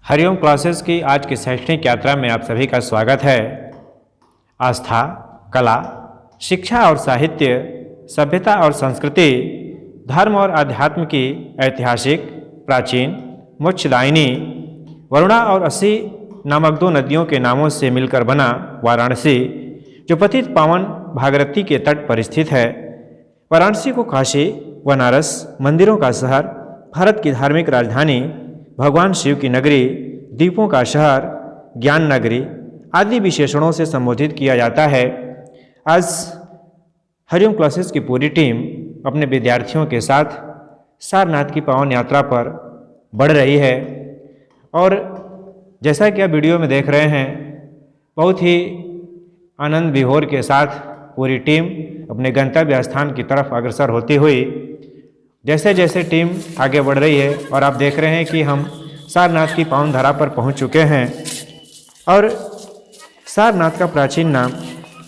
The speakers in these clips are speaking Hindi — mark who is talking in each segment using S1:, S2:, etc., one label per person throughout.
S1: हरिओम क्लासेस की आज की शैक्षणिक यात्रा में आप सभी का स्वागत है। आस्था, कला, शिक्षा और साहित्य, सभ्यता और संस्कृति, धर्म और अध्यात्म की ऐतिहासिक, प्राचीन, मोक्षदायिनी, वरुणा और असी नामक दो नदियों के नामों से मिलकर बना वाराणसी, जो पतित पावन भागीरथी के तट पर स्थित है। वाराणसी को काशी, बनारस, मंदिरों का शहर, भारत की धार्मिक राजधानी, भगवान शिव की नगरी, दीपों का शहर, ज्ञान नगरी आदि विशेषणों से संबोधित किया जाता है। आज हरिओम क्लासेस की पूरी टीम अपने विद्यार्थियों के साथ सारनाथ की पावन यात्रा पर बढ़ रही है और जैसा कि आप वीडियो में देख रहे हैं, बहुत ही आनंद विभोर के साथ पूरी टीम अपने गंतव्य स्थान की तरफ अग्रसर होती हुई जैसे जैसे टीम आगे बढ़ रही है और आप देख रहे हैं कि हम सारनाथ की पावन धरा पर पहुंच चुके हैं। और सारनाथ का प्राचीन नाम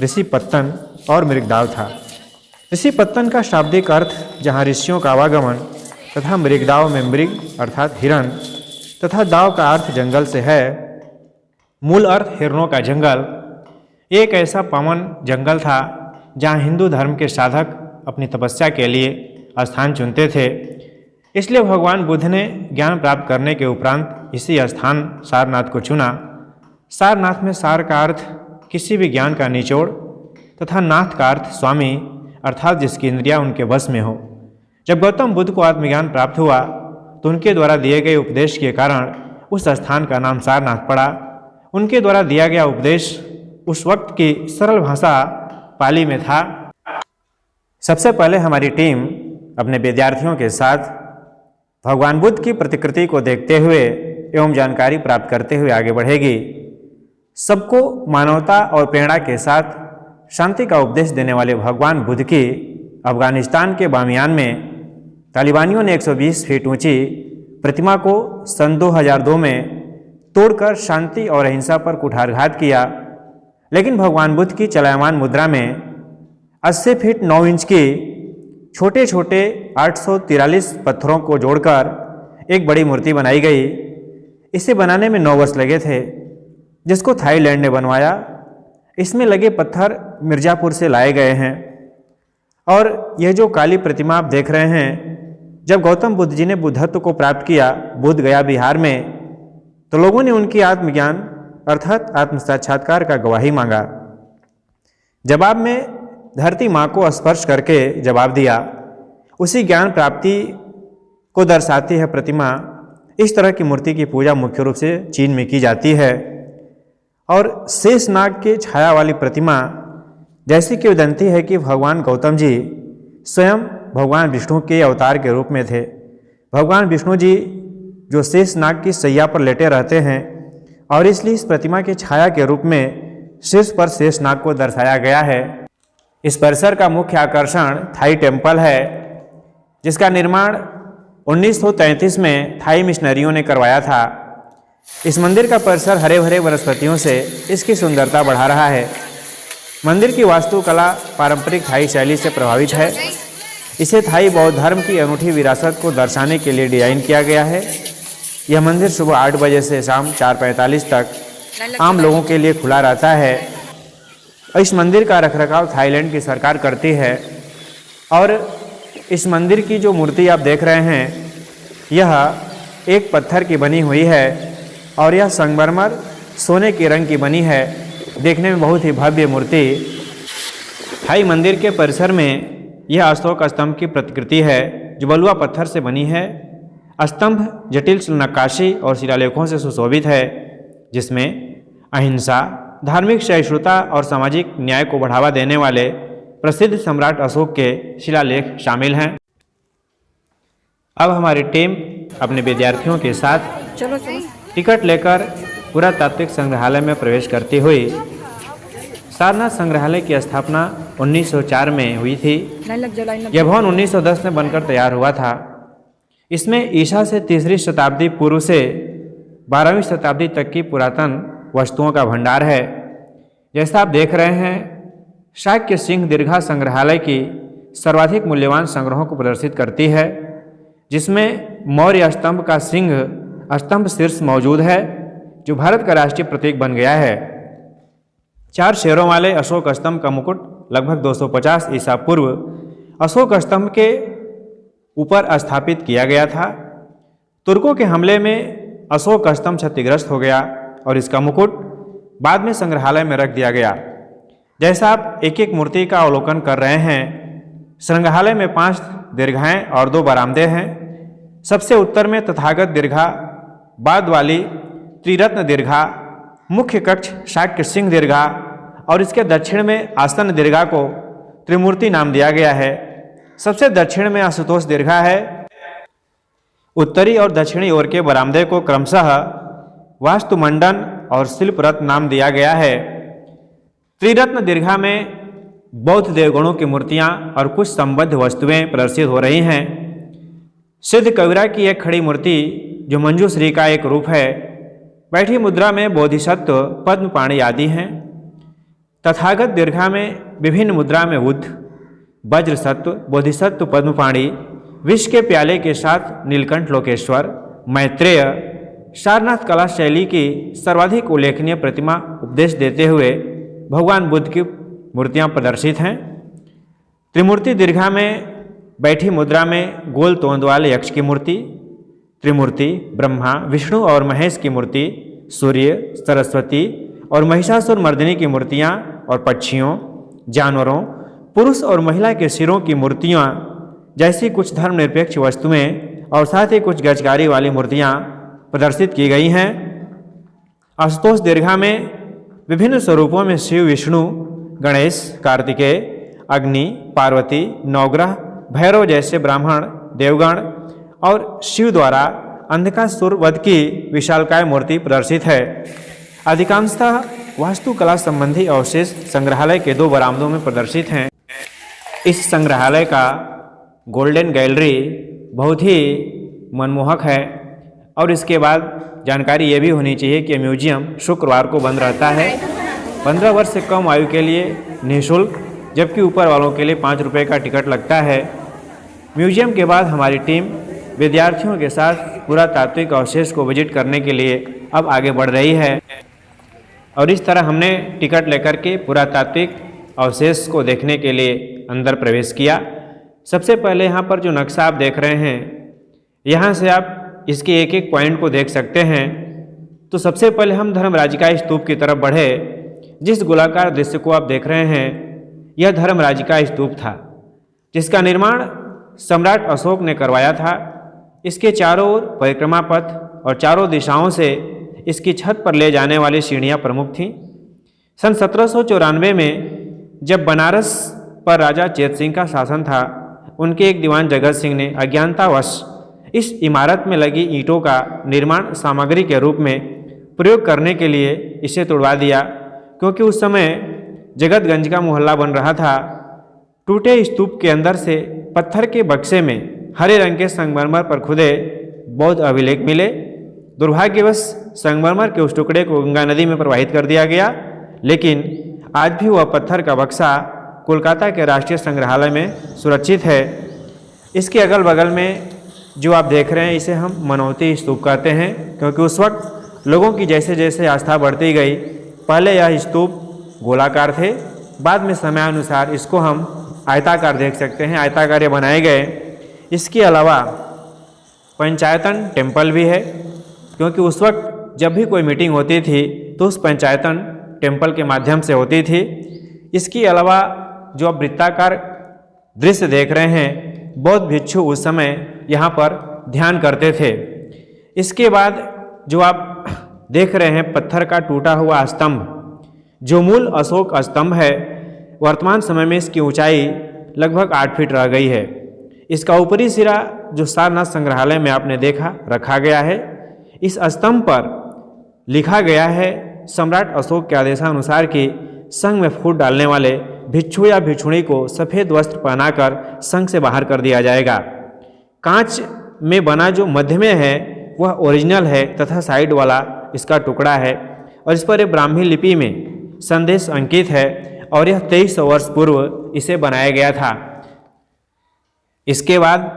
S1: ऋषि पत्तन और मृगदाव था। ऋषि पत्तन का शाब्दिक अर्थ जहां ऋषियों का आवागमन तथा मृगदाव में मृग अर्थात हिरण तथा दाव का अर्थ जंगल से है। मूल अर्थ हिरणों का जंगल। एक ऐसा पावन जंगल था जहाँ हिंदू धर्म के साधक अपनी तपस्या के लिए स्थान चुनते थे। इसलिए भगवान बुद्ध ने ज्ञान प्राप्त करने के उपरांत इसी स्थान सारनाथ को चुना। सारनाथ में सार का अर्थ किसी भी ज्ञान का निचोड़ तथा नाथ का अर्थ स्वामी अर्थात जिसकी इंद्रियां उनके वश में हो। जब गौतम बुद्ध को आत्मज्ञान प्राप्त हुआ तो उनके द्वारा दिए गए उपदेश के कारण उस स्थान का नाम सारनाथ पड़ा। उनके द्वारा दिया गया उपदेश उस वक्त की सरल भाषा पाली में था। सबसे पहले हमारी टीम अपने विद्यार्थियों के साथ भगवान बुद्ध की प्रतिकृति को देखते हुए एवं जानकारी प्राप्त करते हुए आगे बढ़ेगी। सबको मानवता और प्रेरणा के साथ शांति का उपदेश देने वाले भगवान बुद्ध की अफगानिस्तान के बामियान में तालिबानियों ने 120 फीट ऊंची प्रतिमा को सन 2002 में तोड़कर शांति और अहिंसा पर कुठारघात किया। लेकिन भगवान बुद्ध की चलायमान मुद्रा में 80 फीट 9 इंच की छोटे छोटे 843 पत्थरों को जोड़कर एक बड़ी मूर्ति बनाई गई। इसे बनाने में 9 वर्ष लगे थे, जिसको थाईलैंड ने बनवाया। इसमें लगे पत्थर मिर्जापुर से लाए गए हैं। और यह जो काली प्रतिमा आप देख रहे हैं, जब गौतम बुद्ध जी ने बुद्धत्व को प्राप्त किया बोध गया बिहार में, तो लोगों ने उनकी आत्मज्ञान अर्थात आत्म साक्षात्कार का गवाही मांगा। जवाब में धरती माँ को स्पर्श करके जवाब दिया। उसी ज्ञान प्राप्ति को दर्शाती है प्रतिमा। इस तरह की मूर्ति की पूजा मुख्य रूप से चीन में की जाती है। और शेषनाग की छाया वाली प्रतिमा जैसी कि उदंती है कि भगवान गौतम जी स्वयं भगवान विष्णु के अवतार के रूप में थे। भगवान विष्णु जी जो शेषनाग की सैया पर लेटे रहते हैं और इसलिए इस प्रतिमा की छाया के रूप में शीर्ष पर शेषनाग को दर्शाया गया है। इस परिसर का मुख्य आकर्षण थाई टेम्पल है, जिसका निर्माण 1933 में थाई मिशनरियों ने करवाया था। इस मंदिर का परिसर हरे भरे वनस्पतियों से इसकी सुंदरता बढ़ा रहा है। मंदिर की वास्तुकला पारंपरिक थाई शैली से प्रभावित है। इसे थाई बौद्ध धर्म की अनूठी विरासत को दर्शाने के लिए डिजाइन किया गया है। यह मंदिर सुबह 8 बजे से शाम 4:45 तक आम लोगों के लिए खुला रहता है। इस मंदिर का रखरखाव थाईलैंड की सरकार करती है। और इस मंदिर की जो मूर्ति आप देख रहे हैं, यह एक पत्थर की बनी हुई है और यह संगमरमर सोने के रंग की बनी है। देखने में बहुत ही भव्य मूर्ति। थाई मंदिर के परिसर में यह अशोक स्तंभ की प्रतिकृति है जो बलुआ पत्थर से बनी है। स्तंभ जटिल नक्काशी और शिलालेखों से सुशोभित है, जिसमें अहिंसा, धार्मिक सहिष्णुता और सामाजिक न्याय को बढ़ावा देने वाले प्रसिद्ध सम्राट अशोक के शिलालेख शामिल हैं। अब हमारी टीम अपने विद्यार्थियों के साथ टिकट लेकर पुरातात्विक संग्रहालय में प्रवेश करती हुई सारनाथ संग्रहालय की स्थापना 1904 में हुई थी। यह भवन 1910 में बनकर तैयार हुआ था। इसमें ईसा से 3री शताब्दी पूर्व से 12वीं शताब्दी तक की पुरातन वस्तुओं का भंडार है। जैसा आप देख रहे हैं, शाक्य सिंह दीर्घा संग्रहालय की सर्वाधिक मूल्यवान संग्रहों को प्रदर्शित करती है, जिसमें मौर्य स्तंभ का सिंह स्तंभ शीर्ष मौजूद है, जो भारत का राष्ट्रीय प्रतीक बन गया है। 4 शेरों वाले अशोक स्तंभ का मुकुट लगभग 250 ईसा पूर्व अशोक स्तंभ के ऊपर स्थापित किया गया था। तुर्कों के हमले में अशोक स्तंभ क्षतिग्रस्त हो गया और इसका मुकुट बाद में संग्रहालय में रख दिया गया। जैसा आप एक एक मूर्ति का अवलोकन कर रहे हैं, संग्रहालय में 5 दीर्घाएं और 2 बरामदे हैं। सबसे उत्तर में तथागत दीर्घा, बाद वाली त्रिरत्न दीर्घा, मुख्य कक्ष शाक्य सिंह दीर्घा और इसके दक्षिण में आसन दीर्घा को त्रिमूर्ति नाम दिया गया है। सबसे दक्षिण में आशुतोष दीर्घा है। उत्तरी और दक्षिणी ओर के बरामदे को क्रमशः वास्तुमंडन और शिल्परत्न नाम दिया गया है। त्रिरत्न दीर्घा में बौद्ध देवगणों की मूर्तियां और कुछ संबद्ध वस्तुएं प्रदर्शित हो रही हैं। सिद्ध कबीरा की एक खड़ी मूर्ति जो मंजूश्री का एक रूप है, बैठी मुद्रा में बोधिसत्व, पद्मपाणि आदि हैं। तथागत दीर्घा में विभिन्न मुद्रा में बुद्ध, वज्रसत्व, बोधिसत्व, पद्मपाणि, विष के प्याले के साथ नीलकंठ लोकेश्वर, मैत्रेय, सारनाथ कला शैली की सर्वाधिक उल्लेखनीय प्रतिमा उपदेश देते हुए भगवान बुद्ध की मूर्तियां प्रदर्शित हैं। त्रिमूर्ति दीर्घा में बैठी मुद्रा में गोल तोंद वाले यक्ष की मूर्ति, त्रिमूर्ति ब्रह्मा, विष्णु और महेश की मूर्ति, सूर्य, सरस्वती और महिषासुर मर्दिनी की मूर्तियां और पक्षियों, जानवरों, पुरुष और महिला के सिरों की मूर्तियां जैसी कुछ धर्मनिरपेक्ष वस्तुएं और साथ ही कुछ गजकारी वाली मूर्तियां प्रदर्शित की गई हैं। आशुतोष दीर्घा में विभिन्न स्वरूपों में शिव, विष्णु, गणेश, कार्तिकेय, अग्नि, पार्वती, नवग्रह, भैरव जैसे ब्राह्मण, देवगण और शिव द्वारा अंधकासुर वध की विशालकाय मूर्ति प्रदर्शित है। अधिकांशतः वास्तुकला संबंधी अवशेष संग्रहालय के 2 बरामदों में प्रदर्शित हैं। इस संग्रहालय का गोल्डन गैलरी बहुत ही मनमोहक है और इसके बाद जानकारी ये भी होनी चाहिए कि म्यूजियम शुक्रवार को बंद रहता है। 15 वर्ष से कम आयु के लिए निःशुल्क, जबकि ऊपर वालों के लिए 5 रुपये का टिकट लगता है। म्यूजियम के बाद हमारी टीम विद्यार्थियों के साथ पुरातात्विक अवशेष को विजिट करने के लिए अब आगे बढ़ रही है और इस तरह हमने टिकट लेकर के पुरातात्विक अवशेष को देखने के लिए अंदर प्रवेश किया। सबसे पहले यहाँ पर जो नक्शा आप देख रहे हैं, यहाँ से आप इसके एक एक पॉइंट को देख सकते हैं। तो सबसे पहले हम धर्मराज का स्तूप की तरफ बढ़े। जिस गोलाकार दृश्य को आप देख रहे हैं, यह धर्मराज का स्तूप था, जिसका निर्माण सम्राट अशोक ने करवाया था। इसके चारों ओर परिक्रमा पथ और चारों दिशाओं से इसकी छत पर ले जाने वाली सीढ़ियाँ प्रमुख थीं। सन 1794 में जब बनारस पर राजा चेत सिंह का शासन था, उनके एक दीवान जगत सिंह ने अज्ञानतावश इस इमारत में लगी ईंटों का निर्माण सामग्री के रूप में प्रयोग करने के लिए इसे तोड़वा दिया, क्योंकि उस समय जगतगंज का मोहल्ला बन रहा था। टूटे स्तूप के अंदर से पत्थर के बक्से में हरे रंग के संगमरमर पर खुदे बौद्ध अभिलेख मिले। दुर्भाग्यवश संगमरमर के उस टुकड़े को गंगा नदी में प्रवाहित कर दिया गया, लेकिन आज भी वह पत्थर का बक्सा कोलकाता के राष्ट्रीय संग्रहालय में सुरक्षित है। इसके अगल बगल में जो आप देख रहे हैं, इसे हम मनौती स्तूप कहते हैं, क्योंकि उस वक्त लोगों की जैसे जैसे आस्था बढ़ती गई, पहले यह स्तूप गोलाकार थे, बाद में समयानुसार इसको हम आयताकार देख सकते हैं, आयताकार ये बनाए गए। इसके अलावा पंचायतन टेम्पल भी है, क्योंकि उस वक्त जब भी कोई मीटिंग होती थी तो उस पंचायतन टेम्पल के माध्यम से होती थी। इसके अलावा जो आप वृत्ताकार दृश्य देख रहे हैं, बौद्ध भिक्षु उस समय यहाँ पर ध्यान करते थे। इसके बाद जो आप देख रहे हैं पत्थर का टूटा हुआ स्तंभ, जो मूल अशोक स्तंभ है, वर्तमान समय में इसकी ऊंचाई लगभग 8 फीट रह गई है। इसका ऊपरी सिरा जो सारनाथ संग्रहालय में आपने देखा रखा गया है, इस स्तंभ पर लिखा गया है सम्राट अशोक के आदेशानुसार कि संघ में फूट डालने वाले भिक्षु या भिक्षुणी को सफ़ेद वस्त्र पहनाकर संघ से बाहर कर दिया जाएगा। कांच में बना जो मध्य में है वह ओरिजिनल है तथा साइड वाला इसका टुकड़ा है और इस पर एक ब्राह्मी लिपि में संदेश अंकित है और यह 2300 वर्ष पूर्व इसे बनाया गया था। इसके बाद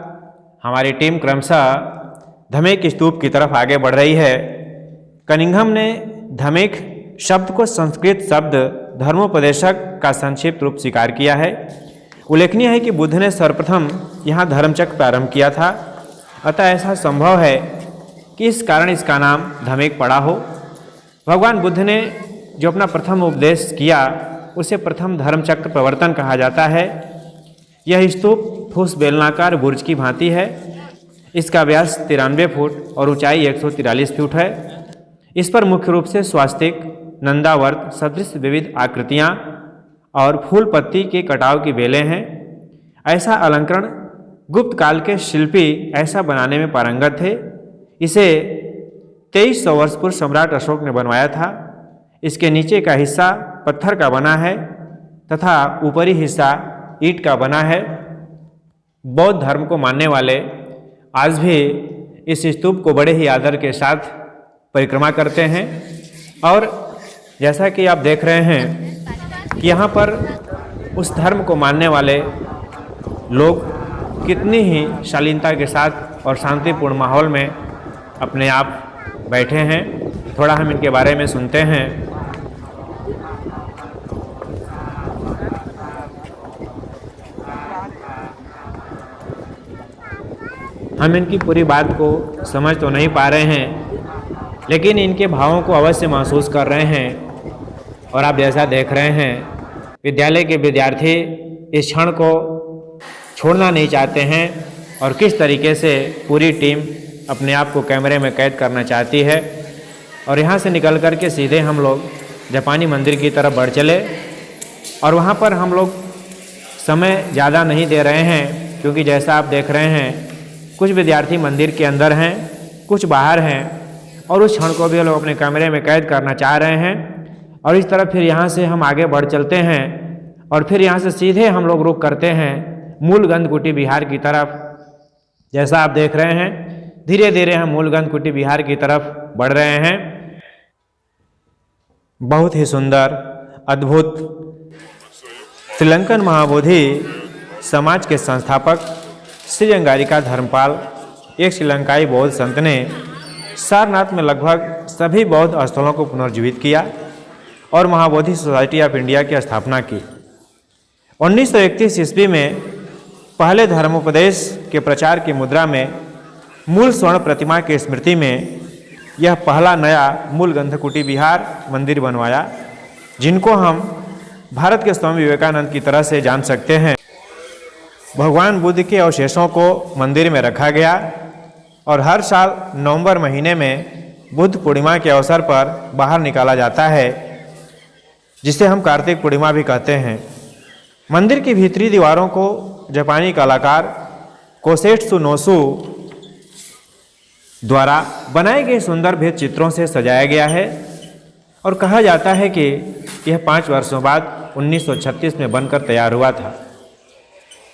S1: हमारी टीम क्रमशः धमेक स्तूप की तरफ आगे बढ़ रही है। कनिंघम ने धमेक शब्द को संस्कृत शब्द धर्मोपदेशक का संक्षिप्त रूप स्वीकार किया है। उल्लेखनीय है कि बुद्ध ने सर्वप्रथम यहाँ धर्मचक्र प्रारंभ किया था, अतः ऐसा संभव है कि इस कारण इसका नाम धमेक पड़ा हो। भगवान बुद्ध ने जो अपना प्रथम उपदेश किया उसे प्रथम धर्मचक्र प्रवर्तन कहा जाता है। यह स्तूप ठोस बेलनाकार बुर्ज की भांति है। इसका व्यास 93 फुट और ऊंचाई 143 फुट है। इस पर मुख्य रूप से स्वास्तिक, नंदावर्त सदृश विविध आकृतियाँ और फूल पत्ती के कटाव की बेलें हैं। ऐसा अलंकरण गुप्त काल के शिल्पी ऐसा बनाने में पारंगत थे। इसे 2300 वर्ष पूर्व सम्राट अशोक ने बनवाया था। इसके नीचे का हिस्सा पत्थर का बना है तथा ऊपरी हिस्सा ईंट का बना है। बौद्ध धर्म को मानने वाले आज भी इस स्तूप को बड़े ही आदर के साथ परिक्रमा करते हैं। और जैसा कि आप देख रहे हैं कि यहाँ पर उस धर्म को मानने वाले लोग कितनी ही शालीनता के साथ और शांतिपूर्ण माहौल में अपने आप बैठे हैं। थोड़ा हम इनके बारे में सुनते हैं। हम इनकी पूरी बात को समझ तो नहीं पा रहे हैं, लेकिन इनके भावों को अवश्य महसूस कर रहे हैं। और आप जैसा देख रहे हैं, विद्यालय के विद्यार्थी इस क्षण को छोड़ना नहीं चाहते हैं और किस तरीके से पूरी टीम अपने आप को कैमरे में कैद करना चाहती है। और यहाँ से निकल कर के सीधे हम लोग जापानी मंदिर की तरफ बढ़ चले। और वहाँ पर हम लोग समय ज़्यादा नहीं दे रहे हैं, क्योंकि जैसा आप देख रहे हैं कुछ विद्यार्थी मंदिर के अंदर हैं, कुछ बाहर हैं और उस क्षण को भी लोग अपने कैमरे में कैद करना चाह रहे हैं। और इस तरह फिर यहाँ से हम आगे बढ़ चलते हैं और फिर यहाँ से सीधे हम लोग रुख करते हैं मूलगंध कुटी बिहार की तरफ। जैसा आप देख रहे हैं धीरे धीरे हम मूलगंध कुटी बिहार की तरफ बढ़ रहे हैं। बहुत ही सुंदर अद्भुत श्रीलंकन महाबोधि समाज के संस्थापक श्री अंगारिका धर्मपाल, एक श्रीलंकाई बौद्ध संत ने सारनाथ में लगभग सभी बौद्ध स्थलों को पुनर्जीवित किया और महाबोधि सोसाइटी ऑफ इंडिया की स्थापना की। 1931 ईस्वी में पहले धर्मोपदेश के प्रचार की मुद्रा में मूल स्वर्ण प्रतिमा की स्मृति में यह पहला नया मूलगंध कुटी बिहार मंदिर बनवाया, जिनको हम भारत के स्वामी विवेकानंद की तरह से जान सकते हैं। भगवान बुद्ध के अवशेषों को मंदिर में रखा गया और हर साल नवंबर महीने में बुद्ध पूर्णिमा के अवसर पर बाहर निकाला जाता है, जिसे हम कार्तिक पूर्णिमा भी कहते हैं। मंदिर की भीतरी दीवारों को जापानी कलाकार कोसेट्सु नोसु द्वारा बनाए गए सुंदर भेद चित्रों से सजाया गया है और कहा जाता है कि यह 5 वर्षों बाद 1936 में बनकर तैयार हुआ था।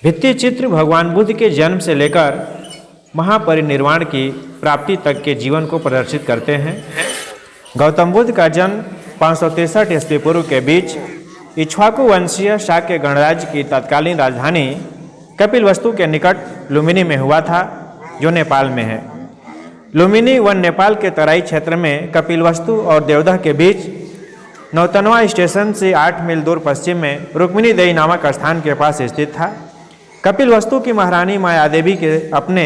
S1: भित्ति चित्र भगवान बुद्ध के जन्म से लेकर महापरिनिर्वाण की प्राप्ति तक के जीवन को प्रदर्शित करते हैं। गौतम बुद्ध का जन्म 563 ईस्वी पूर्व के बीच इक्ष्वाकु वंशीय शाक्य गणराज्य की तत्कालीन राजधानी कपिलवस्तु के निकट लुम्बिनी में हुआ था, जो नेपाल में है। लुम्बिनी वन नेपाल के तराई क्षेत्र में कपिलवस्तु और देवदह के बीच नौतनवा स्टेशन से 8 मील दूर पश्चिम में रुक्मिणी देवी नामक स्थान के पास स्थित था। कपिलवस्तु की महारानी मायादेवी के अपने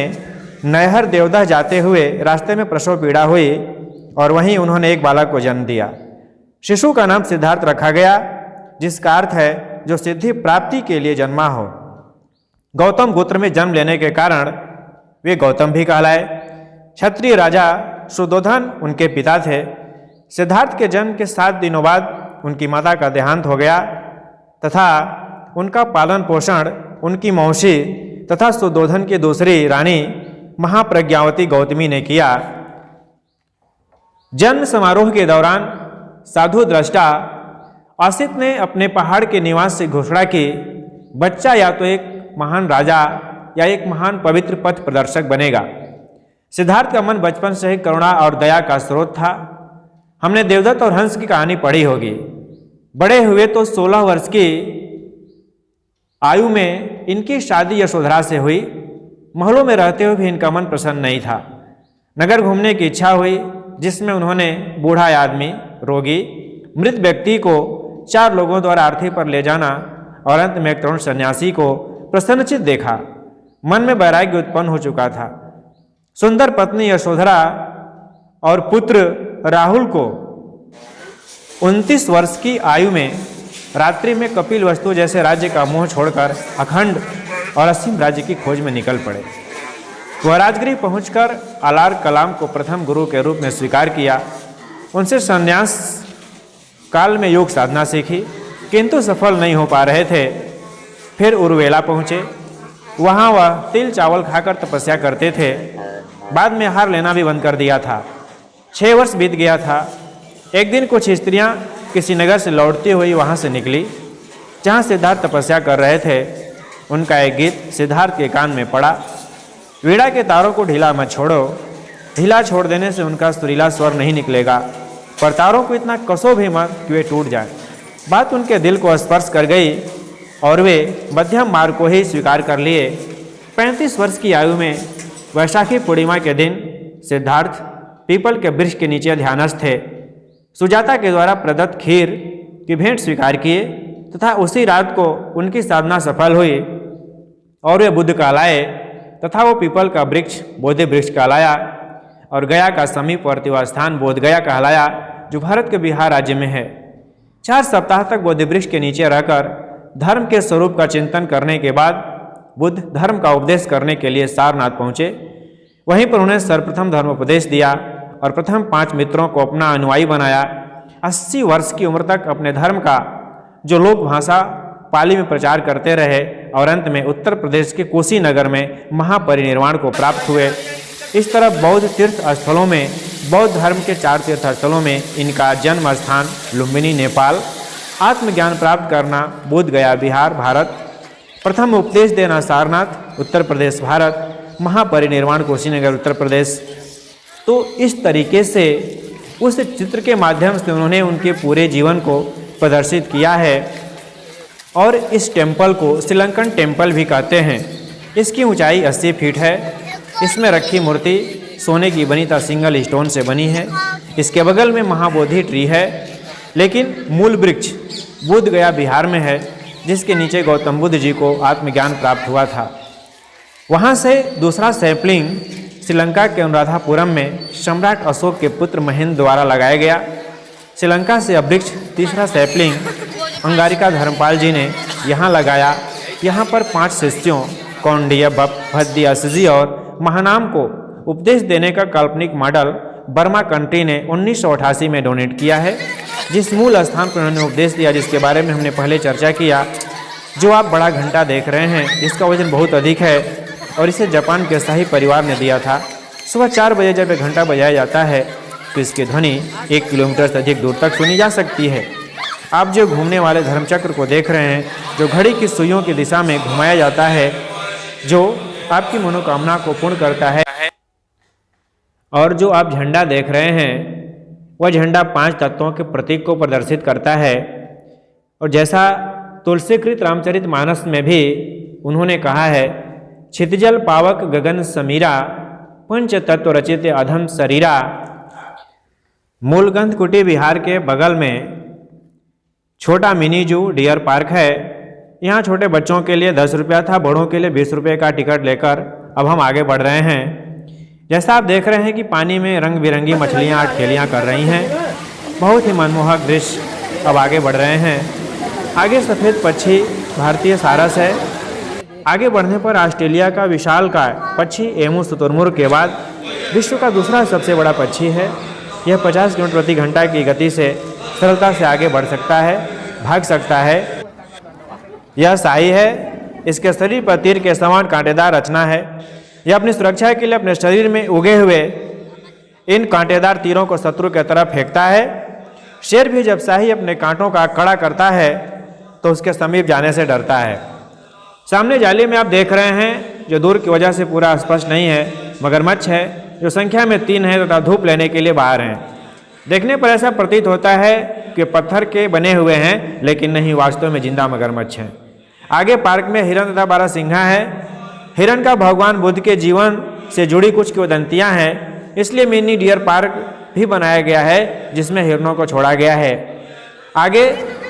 S1: नैहर देवदह जाते हुए रास्ते में प्रसव पीड़ा हुई और वहीं उन्होंने एक बालक को जन्म दिया। शिशु का नाम सिद्धार्थ रखा गया, जिसका अर्थ है जो सिद्धि प्राप्ति के लिए जन्मा हो। गौतम गोत्र में जन्म लेने के कारण वे गौतम भी कहलाए। क्षत्रिय राजा सुदोधन उनके पिता थे। सिद्धार्थ के जन्म के 7 दिनों बाद उनकी माता का देहांत हो गया तथा उनका पालन पोषण उनकी मौसी तथा सुदोधन की दूसरी रानी महाप्रज्ञावती गौतमी ने किया। जन्म समारोह के दौरान साधु दृष्टा असित ने अपने पहाड़ के निवास से घोषणा की, बच्चा या तो एक महान राजा या एक महान पवित्र पथ प्रदर्शक बनेगा। सिद्धार्थ का मन बचपन से ही करुणा और दया का स्रोत था। हमने देवदत्त और हंस की कहानी पढ़ी होगी। बड़े हुए तो 16 वर्ष की आयु में इनकी शादी यशोधरा से हुई। महलों में रहते हुए भी इनका मन प्रसन्न नहीं था। नगर घूमने की इच्छा हुई, जिसमें उन्होंने बूढ़ा आदमी, रोगी, मृत व्यक्ति को 4 लोगों द्वारा आरती पर ले जाना और अंत में एक तरुण सन्यासी को प्रसन्नचित देखा। मन में वैराग्य उत्पन्न हो चुका था। सुंदर पत्नी यशोधरा और पुत्र राहुल को 29 वर्ष की आयु में रात्रि में कपिल वस्तु जैसे राज्य का मोह छोड़कर अखंड और असीम राज्य की खोज में निकल पड़े। वह राजगृह पहुंचकर अलार कलाम को प्रथम गुरु के रूप में स्वीकार किया। उनसे संन्यास काल में योग साधना सीखी, किंतु सफल नहीं हो पा रहे थे। फिर उर्वेला पहुँचे। वहाँ वह तिल चावल खाकर तपस्या करते थे। बाद में आहार लेना भी बंद कर दिया था। 6 वर्ष बीत गया था। एक दिन कुछ स्त्रियां किसी नगर से लौटती हुई वहाँ से निकली, जहाँ सिद्धार्थ तपस्या कर रहे थे। उनका एक गीत सिद्धार्थ के कान में पड़ा। वीणा के तारों को ढीला मत छोड़ो, ढीला छोड़ देने से उनका सुरीला स्वर नहीं निकलेगा, पर तारों को इतना कसो भी मत कि वे टूट जाए। बात उनके दिल को स्पर्श कर गई और वे मध्यम मार्ग को ही स्वीकार कर लिए। 35 वर्ष की आयु में वैशाखी पूर्णिमा के दिन सिद्धार्थ पीपल के वृक्ष के नीचे ध्यानस्थ थे। सुजाता के द्वारा प्रदत्त खीर की भेंट स्वीकार किए तथा उसी रात को उनकी साधना सफल हुई और वे बुद्ध कहलाए तथा वो पीपल का वृक्ष बोधि वृक्ष कहलाया और गया का समीपवर्ती वह स्थान बोध गया कहलाया, जो भारत के बिहार राज्य में है। 4 सप्ताह तक बोधि वृक्ष के नीचे रहकर धर्म के स्वरूप का चिंतन करने के बाद बुद्ध धर्म का उपदेश करने के लिए सारनाथ पहुँचे। वहीं पर उन्हें सर्वप्रथम धर्मोपदेश दिया और प्रथम 5 मित्रों को अपना अनुयायी बनाया। 80 वर्ष की उम्र तक अपने धर्म का जो लोक भाषा पाली में प्रचार करते रहे और अंत में उत्तर प्रदेश के कुशीनगर में महापरिनिर्वाण को प्राप्त हुए। इस तरह बौद्ध तीर्थ स्थलों में, बौद्ध धर्म के 4 तीर्थ स्थलों में इनका जन्म स्थान लुम्बिनी नेपाल, आत्मज्ञान प्राप्त करना बोध गया बिहार भारत, प्रथम उपदेश देना सारनाथ उत्तर प्रदेश भारत, महापरिनिर्वाण कुशीनगर उत्तर प्रदेश। तो इस तरीके से उस चित्र के माध्यम से उन्होंने उनके पूरे जीवन को प्रदर्शित किया है और इस टेम्पल को श्रीलंकन टेम्पल भी कहते हैं। इसकी ऊंचाई 80 फीट है। इसमें रखी मूर्ति सोने की बनी तथा सिंगल स्टोन से बनी है। इसके बगल में महाबोधि ट्री है, लेकिन मूल वृक्ष बोध गया बिहार में है, जिसके नीचे गौतम बुद्ध जी को आत्मज्ञान प्राप्त हुआ था। वहाँ से दूसरा सैपलिंग श्रीलंका के अनुराधापुरम में सम्राट अशोक के पुत्र महेंद्र द्वारा लगाया गया। श्रीलंका से वृक्ष तीसरा सैपलिंग अंगारिका धर्मपाल जी ने यहाँ लगाया। यहाँ पर 5 शिष्यों कौंडिय, भद्दी, असजी और महानाम को उपदेश देने का काल्पनिक मॉडल बर्मा कंट्री ने 1988 में डोनेट किया है, जिस मूल स्थान पर उन्होंने उपदेश दिया, जिसके बारे में हमने पहले चर्चा किया। जो आप बड़ा घंटा देख रहे हैं, इसका वजन बहुत अधिक है और इसे जापान के शाही परिवार ने दिया था। सुबह 4 बजे जब यह घंटा बजाया जाता है तो इसकी ध्वनि 1 किलोमीटर से अधिक दूर तक सुनी जा सकती है। आप जो घूमने वाले धर्मचक्र को देख रहे हैं, जो घड़ी की सुइयों की दिशा में घुमाया जाता है, जो आपकी मनोकामना को पूर्ण करता है, और जो आप झंडा देख रहे हैं वह झंडा 5 तत्वों के प्रतीक को प्रदर्शित करता है। और जैसा तुलसीकृत रामचरितमानस में भी उन्होंने कहा है, क्षितिजल पावक गगन समीरा, पंच तत्व रचित अधम शरीरा। मूलगंध कुटी बिहार के बगल में छोटा मिनी जू डियर पार्क है। यहाँ छोटे बच्चों के लिए 10 रुपया था, बड़ों के लिए 20 रुपये का टिकट लेकर अब हम आगे बढ़ रहे हैं। जैसा आप देख रहे हैं कि पानी में रंग बिरंगी मछलियाँ अटखेलियाँ कर रही हैं। बहुत ही मनमोहक दृश्य। अब आगे बढ़ रहे हैं। आगे सफ़ेद पक्षी भारतीय सारस है। आगे बढ़ने पर ऑस्ट्रेलिया का विशालकाय पक्षी एमू शुतुरमुर्ग के बाद विश्व का दूसरा सबसे बड़ा पक्षी है। यह 50 किलोमीटर प्रति घंटा की गति से सरलता से आगे बढ़ सकता है, भाग सकता है। यह शाही है। इसके शरीर पर तीर के समान कांटेदार रचना है। यह अपनी सुरक्षा के लिए अपने शरीर में उगे हुए इन कांटेदार तीरों को शत्रु की तरफ फेंकता है। शेर भी जब शाही अपने कांटों का कड़ा करता है तो उसके समीप जाने से डरता है। सामने जाली में आप देख रहे हैं, जो दूर की वजह से पूरा स्पष्ट नहीं है, मगरमच्छ है, जो संख्या में 3 है तथा धूप लेने के लिए बाहर हैं। देखने पर ऐसा प्रतीत होता है कि पत्थर के बने हुए हैं, लेकिन नहीं, वास्तव में जिंदा मगरमच्छ हैं। आगे पार्क में हिरन तथा बारहसिंघा है। हिरन का भगवान बुद्ध के जीवन से जुड़ी कुछ किंवदंतियाँ हैं। इसलिए मिनी डियर पार्क भी बनाया गया है जिसमें हिरणों को छोड़ा गया है। आगे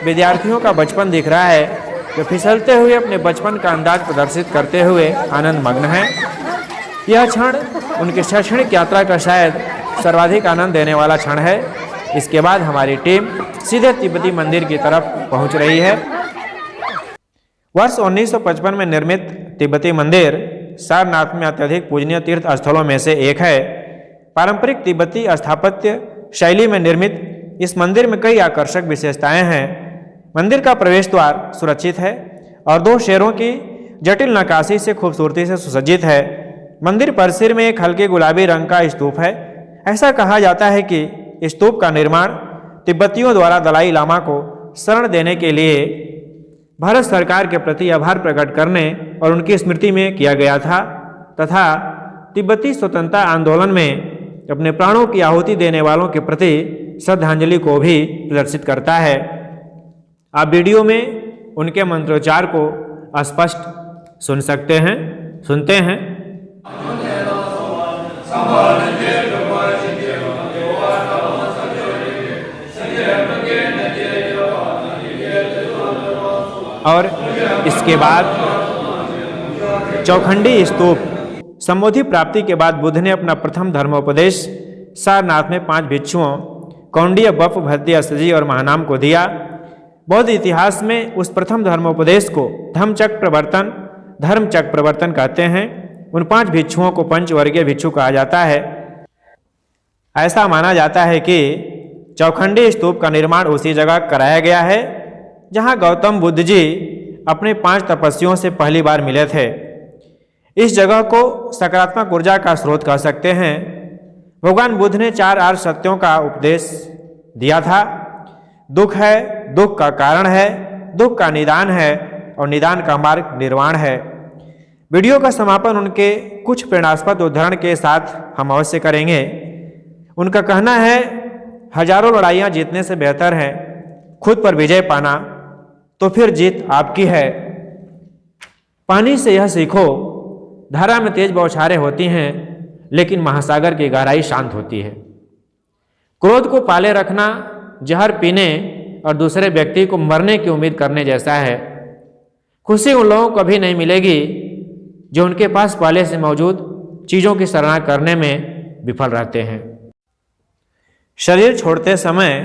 S1: विद्यार्थियों का बचपन दिख रहा है जो फिसलते हुए अपने बचपन का अंदाज प्रदर्शित करते हुए आनंद मग्न हैं। यह क्षण उनकी शैक्षणिक यात्रा का शायद सर्वाधिक आनंद देने वाला क्षण है। इसके बाद हमारी टीम सीधे तिब्बती मंदिर की तरफ पहुंच रही है। वर्ष 1955 में निर्मित तिब्बती मंदिर सारनाथ में अत्यधिक पूजनीय तीर्थ स्थलों में से एक है। पारंपरिक तिब्बती स्थापत्य शैली में निर्मित इस मंदिर में कई आकर्षक विशेषताएं हैं। मंदिर का प्रवेश द्वार सुरक्षित है और 2 शेरों की जटिल नक्काशी से खूबसूरती से सुसज्जित है। मंदिर परिसर में एक हल्के गुलाबी रंग का स्तूप है। ऐसा कहा जाता है कि स्तूप का निर्माण तिब्बतियों द्वारा दलाई लामा को शरण देने के लिए भारत सरकार के प्रति आभार प्रकट करने और उनकी स्मृति में किया गया था तथा तिब्बती स्वतंत्रता आंदोलन में अपने प्राणों की आहुति देने वालों के प्रति श्रद्धांजलि को भी प्रदर्शित करता है। आप वीडियो में उनके मंत्रोच्चार को स्पष्ट सुनते हैं। और इसके बाद चौखंडी स्तूप समाधि प्राप्ति के बाद बुद्ध ने अपना प्रथम धर्मोपदेश सारनाथ में 5 भिक्षुओं कौंडिय, बप, भद्दी, असजी और महानाम को दिया। बौद्ध इतिहास में उस प्रथम धर्मोपदेश को धर्मचक्र प्रवर्तन कहते हैं। उन 5 भिक्षुओं को पंचवर्गीय भिक्षु कहा जाता है। ऐसा माना जाता है कि चौखंडी स्तूप का निर्माण उसी जगह कराया गया है जहां गौतम बुद्ध जी अपने 5 तपस्वियों से पहली बार मिले थे। इस जगह को सकारात्मक ऊर्जा का स्रोत कह सकते हैं। भगवान बुद्ध ने 4 आर्य सत्यों का उपदेश दिया था। दुख है, दुख का कारण है, दुख का निदान है और निदान का मार्ग निर्वाण है। वीडियो का समापन उनके कुछ प्रेरणास्पद उदाहरण के साथ हम अवश्य करेंगे। उनका कहना है, हजारों लड़ाइयाँ जीतने से बेहतर है खुद पर विजय पाना, तो फिर जीत आपकी है। पानी से यह सीखो, धारा में तेज बौछारें होती हैं लेकिन महासागर की गहराई शांत होती है। क्रोध को पाले रखना जहर पीने और दूसरे व्यक्ति को मरने की उम्मीद करने जैसा है। खुशी उन लोगों को कभी नहीं मिलेगी जो उनके पास पहले से मौजूद चीज़ों की सराहना करने में विफल रहते हैं। शरीर छोड़ते समय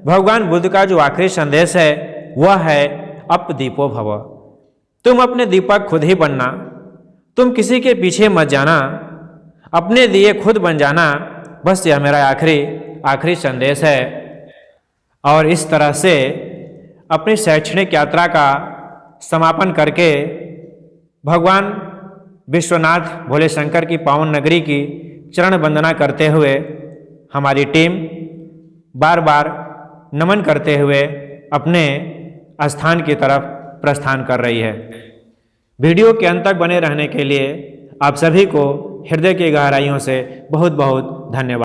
S1: भगवान बुद्ध का जो आखिरी संदेश है वह है अपदीपो भव। तुम अपने दीपक खुद ही बनना, तुम किसी के पीछे मत जाना, अपने दिए खुद बन जाना। बस यह मेरा आखिरी संदेश है। और इस तरह से अपनी शैक्षणिक यात्रा का समापन करके भगवान विश्वनाथ भोले शंकर की पावन नगरी की चरण वंदना करते हुए हमारी टीम बार बार नमन करते हुए अपने स्थान की तरफ प्रस्थान कर रही है। वीडियो के अंत तक बने रहने के लिए आप सभी को हृदय की गहराइयों से बहुत बहुत धन्यवाद।